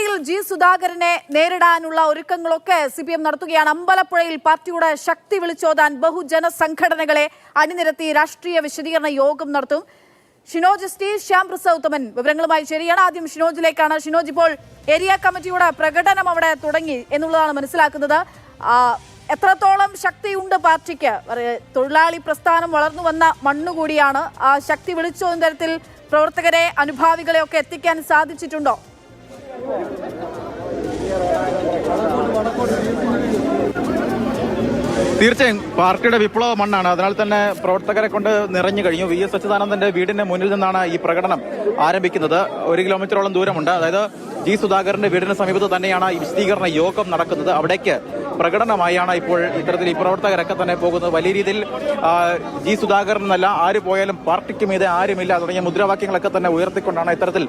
അമ്പലപ്പുഴയിൽ G സുധാകരനെ നേരിടാനുള്ള ഒരുക്കങ്ങളൊക്കെ CPM നടത്തുകയാണ്. അമ്പലപ്പുഴയിൽ പാർട്ടിയുടെ ശക്തി വിളിച്ചോതാൻ ബഹുജന സംഘടനകളെ അണിനിരത്തി രാഷ്ട്രീയ വിശദീകരണ യോഗം നടത്തും. ഷിനോജ് സ്റ്റീവ്, ശ്യാം പ്രസാദ് ഉത്തമൻ വിവരങ്ങളുമായി ശരിയാണ്. ആദ്യം ഷിനോജിലേക്കാണ്. ഷിനോജ്, ഇപ്പോൾ ഏരിയ കമ്മിറ്റിയുടെ പ്രകടനം അവിടെ തുടങ്ങി എന്നുള്ളതാണ് മനസ്സിലാക്കുന്നത്. എത്രത്തോളം ശക്തിയുണ്ട് പാർട്ടിക്ക്? തൊഴിലാളി പ്രസ്ഥാനം വളർന്നു വന്ന മണ്ണുകൂടിയാണ്. ആ ശക്തി വിളിച്ചോതുന്ന തരത്തിൽ പ്രവർത്തകരെ, അനുഭാവികളെ ഒക്കെ എത്തിക്കാൻ സാധിച്ചിട്ടുണ്ടോ? തീർച്ചയായും പാർട്ടിയുടെ വിപ്ലവ മണ്ണാണ്. അതിനാൽ തന്നെ പ്രവർത്തകരെ കൊണ്ട് നിറഞ്ഞു കഴിഞ്ഞു. VS അച്യുതാനന്ദന്റെ വീടിന്റെ മുന്നിൽ നിന്നാണ് ഈ പ്രകടനം ആരംഭിക്കുന്നത്. 1 കിലോമീറ്ററോളം ദൂരമുണ്ട്. അതായത് ജി സുധാകരന്റെ വീടിന് സമീപത്ത് തന്നെയാണ് ഈ വിശദീകരണ യോഗം നടക്കുന്നത്. അവിടേക്ക് പ്രകടനമായാണ് ഇപ്പോൾ ഇത്തരത്തിൽ ഈ പ്രവർത്തകരൊക്കെ തന്നെ പോകുന്നത്. വലിയ രീതിയിൽ ജി സുധാകരൻ എന്നല്ല, ആര് പോയാലും പാർട്ടിക്ക് മീതെ ആരുമില്ല തുടങ്ങിയ മുദ്രാവാക്യങ്ങളൊക്കെ തന്നെ ഉയർത്തിക്കൊണ്ടാണ് ഇത്തരത്തിൽ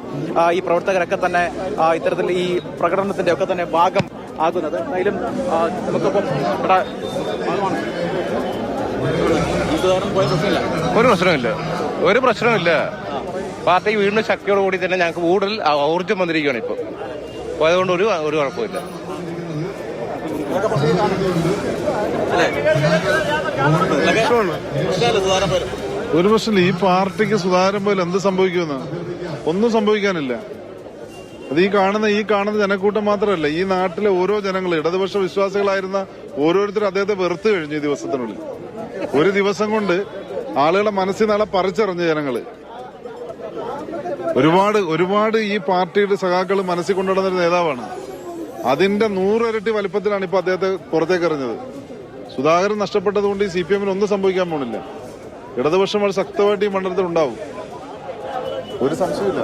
ഈ പ്രവർത്തകരൊക്കെ തന്നെ ഇത്തരത്തിൽ ഈ പ്രകടനത്തിന്റെ ഒക്കെ തന്നെ ഭാഗം ആകുന്നത്. എന്തായാലും നമുക്കിപ്പം ഒരു പ്രശ്നമില്ല. പാർട്ടി വീണ്ടും ശക്തിയോടുകൂടി തന്നെ ഞങ്ങൾക്ക് കൂടുതൽ ഊർജ്ജം വന്നിരിക്കുകയാണ് ഇപ്പോൾ. അപ്പോൾ അതുകൊണ്ട് ഒരു കുഴപ്പമില്ല. ഒരു പ്രശ്നമില്ല. ഈ പാർട്ടിക്ക് സുധാകരൻ പോലും എന്ത് സംഭവിക്കുമെന്ന് ഒന്നും സംഭവിക്കാനില്ല. അത് ഈ കാണുന്ന ജനക്കൂട്ടം മാത്രമല്ല, ഈ നാട്ടിലെ ഓരോ ജനങ്ങളും ഇടതുപക്ഷ വിശ്വാസികളായിരുന്ന ഓരോരുത്തരും അദ്ദേഹത്തെ വെറുത്തു കഴിഞ്ഞു. ഈ ദിവസത്തിനുള്ളിൽ, ഒരു ദിവസം കൊണ്ട് ആളുകളെ മനസ്സിൽ നാളെ പറിച്ചെറിഞ്ഞ ജനങ്ങള് ഒരുപാട് ഈ പാർട്ടിയുടെ സഖാക്കൾ മനസ്സിൽ കൊണ്ടുവരുന്ന നേതാവാണ്. അതിന്റെ 100 ഇരട്ടി വലിപ്പത്തിലാണ് ഇപ്പൊ അദ്ദേഹത്തെ പുറത്തേക്ക് എറിഞ്ഞത്. സുധാകരൻ നഷ്ടപ്പെട്ടതുകൊണ്ട് ഈ CPM ഒന്നും സംഭവിക്കാൻ പോണില്ല. ഇടതുപക്ഷം വളരെ ശക്തമായിട്ട് ഈ മണ്ഡലത്തിൽ ഉണ്ടാവും, ഒരു സംശയമില്ല.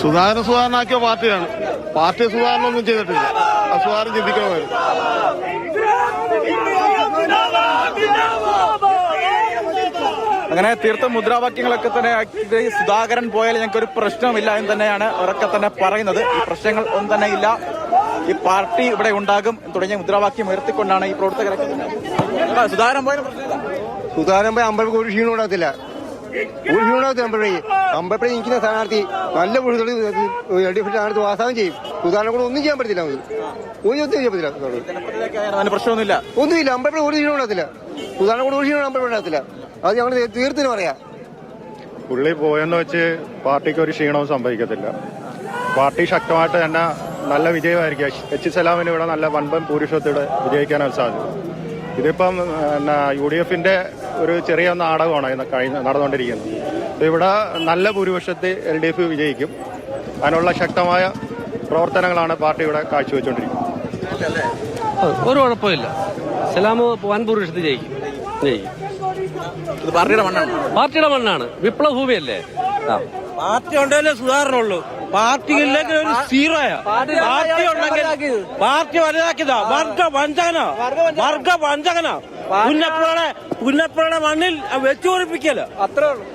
സുധാകരനാക്കിയ പാർട്ടിയാണ്. പാർട്ടി സുധാകരനൊന്നും ചെയ്തിട്ടില്ല. ആ സുധാകരൻ ചിന്തിക്കണമായിരുന്നു. അങ്ങനെ തീർത്തും മുദ്രാവാക്യങ്ങളൊക്കെ തന്നെ സുധാകരൻ പോയാൽ ഞങ്ങൾക്കൊരു പ്രശ്നമില്ല എന്ന് തന്നെയാണ് അവരൊക്കെ തന്നെ പറയുന്നത്. ഈ പ്രശ്നങ്ങൾ ഒന്നും തന്നെ ഇല്ല, ഈ പാർട്ടി ഇവിടെ ഉണ്ടാകും തുടങ്ങിയ മുദ്രാവാക്യം ഉയർത്തിക്കൊണ്ടാണ് ഈ പ്രവർത്തകരൊക്കെ സുധാകരൻ പോയ അമ്പലപ്പുഴ ഒരു ക്ഷീണം ഉണ്ടാകത്തില്ല. ഒരു ക്ഷീണം അമ്പലപ്പുഴ നിൽക്കുന്ന സ്ഥാനാർത്ഥി നല്ല LDF സ്ഥാനാർത്ഥി വാസാനം ചെയ്യും. സുധാകരനെ കൂടെ ഒന്നും ചെയ്യാൻ പറ്റത്തില്ല. ഒന്നും ചെയ്യാൻ പറ്റില്ല. പ്രശ്നമൊന്നുമില്ല, ഒന്നുമില്ല. അമ്പലപ്പുഴ ഒരു ക്ഷീണം ഉണ്ടാകത്തില്ല. സുധാകരനെ കൂടെ ഒരു ക്ഷീണം അമ്പലപ്പുഴ ഉണ്ടാകത്തില്ല. അത് ഞങ്ങൾ തീർത്തിനും പറയാം. പുള്ളി പോയെന്ന് വെച്ച് പാർട്ടിക്ക് ഒരു ക്ഷീണവും സംഭവിക്കത്തില്ല. പാർട്ടി ശക്തമായിട്ട് തന്നെ നല്ല വിജയമായിരിക്കും. H സലാമിന് ഇവിടെ നല്ല വൻപൻ ഭൂരിപക്ഷത്തോടെ വിജയിക്കാനാണ് സാധ്യത. ഇതിപ്പം UDFന്റെ ഒരു ചെറിയ നാടകമാണ് നടന്നുകൊണ്ടിരിക്കുന്നത്. ഇവിടെ നല്ല ഭൂരിപക്ഷത്തിൽ LDF വിജയിക്കും. അതിനുള്ള ശക്തമായ പ്രവർത്തനങ്ങളാണ് പാർട്ടി ഇവിടെ കാഴ്ചവെച്ചുകൊണ്ടിരിക്കുന്നത്. ഒരു കുഴപ്പമില്ല. സലാം വൻ ഭൂരിപക്ഷത്തിൽ ജയിക്കും. പാർട്ടിയുടെ മണ്ണാണ്. വിപ്ലവ ഭൂമിയല്ലേ. പാർട്ടി ഉണ്ടെങ്കിലേ സുധാകരണുള്ളൂ. പാർട്ടി ഇല്ലെങ്കിൽ ഒരു സീറോയാ. പാർട്ടി ഉണ്ടെങ്കിൽ പാർട്ടി വലുതാക്കിയതാ. വർഗ വഞ്ചകന പുന്നപ്പുഴയുടെ മണ്ണിൽ വെച്ചു പൊറിപ്പിക്കല. അത്രേ ഉള്ളൂ.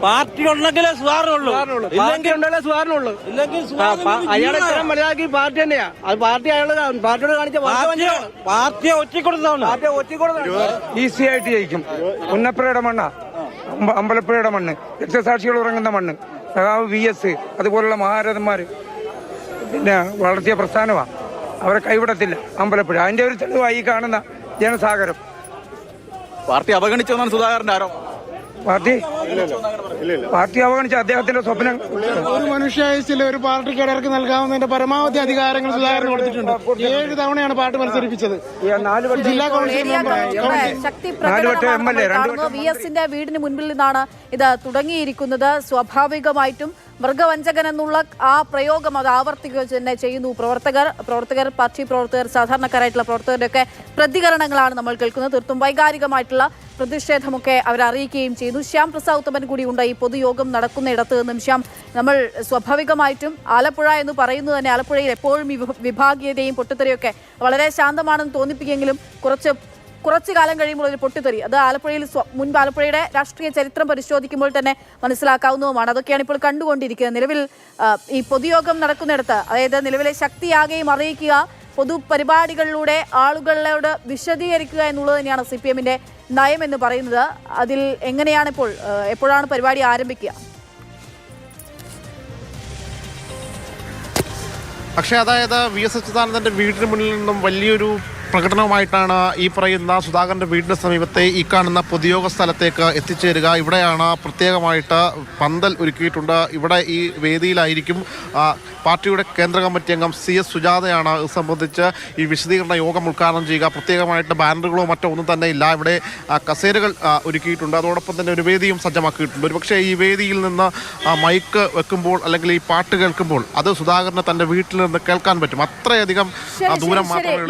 പാർട്ടി ഉണ്ടെങ്കിലേ സുധാകരണുള്ളൂ. ഇല്ലെങ്കിൽ സുധാകരണുള്ളൂ. ഇല്ലെങ്കിൽ അയാളെ വലുതാക്കി പാർട്ടി തന്നെയാ. അത് പാർട്ടി പാർട്ടിയോട് കാണിച്ച പാർട്ടിയെ ഒറ്റിക്കൊടുത്താണ്. ഈസി ആയിട്ട് ജയിക്കും. പുന്നപ്പുഴയുടെ മണ്ണ, അമ്പലപ്പുഴയുടെ മണ്ണ്, രക്തസാക്ഷികൾ ഉറങ്ങുന്ന മണ്ണ്, സഖാവ് VS അതുപോലുള്ള മഹാരഥന്മാര് പിന്നെ വളർത്തിയ പ്രസ്ഥാനമാണ്. അവരെ കൈവിടത്തില്ല അമ്പലപ്പുഴ. അതിന്റെ ഒരു തെളിവായി കാണുന്ന ജനസാഗരം. പാർട്ടി അവഗണിച്ചെന്നാണ് സുധാകരന്റെ ആരോപണം. പാർട്ടി അവഗണിച്ച അദ്ദേഹത്തിന്റെ സ്വപ്നം. ഒരു മനുഷ്യായുസിൽ ഒരു പാർട്ടിക്ക് ഇടർക്ക് നൽകാവുന്നതിന്റെ പരമാവധി അധികാരങ്ങൾ സുധാകരൻ കൊടുത്തിട്ടുണ്ട്. 7 തവണയാണ് പാർട്ടി മത്സരിപ്പിച്ചത്. ജില്ലാ കൗൺസിൽ VSന്റെ വീടിന് മുൻപിൽ നിന്നാണ് ഇത് തുടങ്ങിയിരിക്കുന്നത്. സ്വാഭാവികമായിട്ടും മൃഗവഞ്ചകൻ എന്നുള്ള ആ പ്രയോഗം അത് ആവർത്തിക്കുക തന്നെ ചെയ്യുന്നു പ്രവർത്തകർ, പാർട്ടി പ്രവർത്തകർ, സാധാരണക്കാരായിട്ടുള്ള പ്രവർത്തകരുടെയൊക്കെ പ്രതികരണങ്ങളാണ് നമ്മൾ കേൾക്കുന്നത്. തീർത്തും വൈകാരികമായിട്ടുള്ള പ്രതിഷേധമൊക്കെ അവർ അറിയിക്കുകയും ചെയ്യുന്നു. ശ്യാം പ്രസാദ് ഉത്തമൻ കൂടിയുണ്ട് ഈ പൊതുയോഗം നടക്കുന്നിടത്ത് നിന്നും. ശ്യാം, നമ്മൾ സ്വാഭാവികമായിട്ടും ആലപ്പുഴ എന്ന് പറയുന്നത് തന്നെ ആലപ്പുഴയിൽ എപ്പോഴും വിഭാഗീയതയും പൊട്ടിത്തെറിയൊക്കെ വളരെ ശാന്തമാണെന്ന് തോന്നിപ്പിക്കുമെങ്കിലും കുറച്ചു കാലം കഴിയുമ്പോൾ ഒരു പൊട്ടിത്തെറി അത് ആലപ്പുഴയിൽ മുൻപ് ആലപ്പുഴയുടെ രാഷ്ട്രീയ ചരിത്രം പരിശോധിക്കുമ്പോൾ തന്നെ മനസ്സിലാക്കാവുന്നതുമാണ്. അതൊക്കെയാണ് ഇപ്പോൾ കണ്ടുകൊണ്ടിരിക്കുന്നത്. നിലവിൽ ഈ പൊതുയോഗം നടക്കുന്നിടത്ത്, അതായത് നിലവിലെ ശക്തിയാകെയും അറിയിക്കുക, പൊതുപരിപാടികളിലൂടെ ആളുകളോട് വിശദീകരിക്കുക എന്നുള്ളത് തന്നെയാണ് CPMന്റെ നയം എന്ന് പറയുന്നത്. അതിൽ എങ്ങനെയാണ് എപ്പോഴാണ് പരിപാടി ആരംഭിക്കുക? പക്ഷേ അതായത് വി എസ് അച്യുതാനന്ദൻ്റെ വീടിന് മുന്നിൽ നിന്നും വലിയൊരു പ്രകടനവുമായിട്ടാണ് ഈ പറയുന്ന സുധാകരൻ്റെ വീടിന് സമീപത്തെ ഈ കാണുന്ന പൊതുയോഗ സ്ഥലത്തേക്ക് എത്തിച്ചേരുക. ഇവിടെയാണ് പ്രത്യേകമായിട്ട് പന്തൽ ഒരുക്കിയിട്ടുണ്ട്. ഇവിടെ ഈ വേദിയിലായിരിക്കും പാർട്ടിയുടെ കേന്ദ്ര കമ്മിറ്റി അംഗം CS സുജാതയാണ് ഇത് സംബന്ധിച്ച് ഈ വിശദീകരണ യോഗം ഉദ്ഘാടനം ചെയ്യുക. പ്രത്യേകമായിട്ട് ബാനറുകളോ മറ്റോ ഒന്നും തന്നെ ഇല്ല. ഇവിടെ കസേരകൾ ഒരുക്കിയിട്ടുണ്ട്. അതോടൊപ്പം തന്നെ ഒരു വേദിയും സജ്ജമാക്കിയിട്ടുണ്ട്. ഒരുപക്ഷെ ഈ വേദിയിൽ നിന്ന് മൈക്ക് വെക്കുമ്പോൾ അല്ലെങ്കിൽ ഈ പാട്ട് കേൾക്കുമ്പോൾ അത് സുധാകരന് തൻ്റെ വീട്ടിൽ നിന്ന് കേൾക്കാൻ പറ്റും. അത്രയധികം ദൂരം മാത്രമേ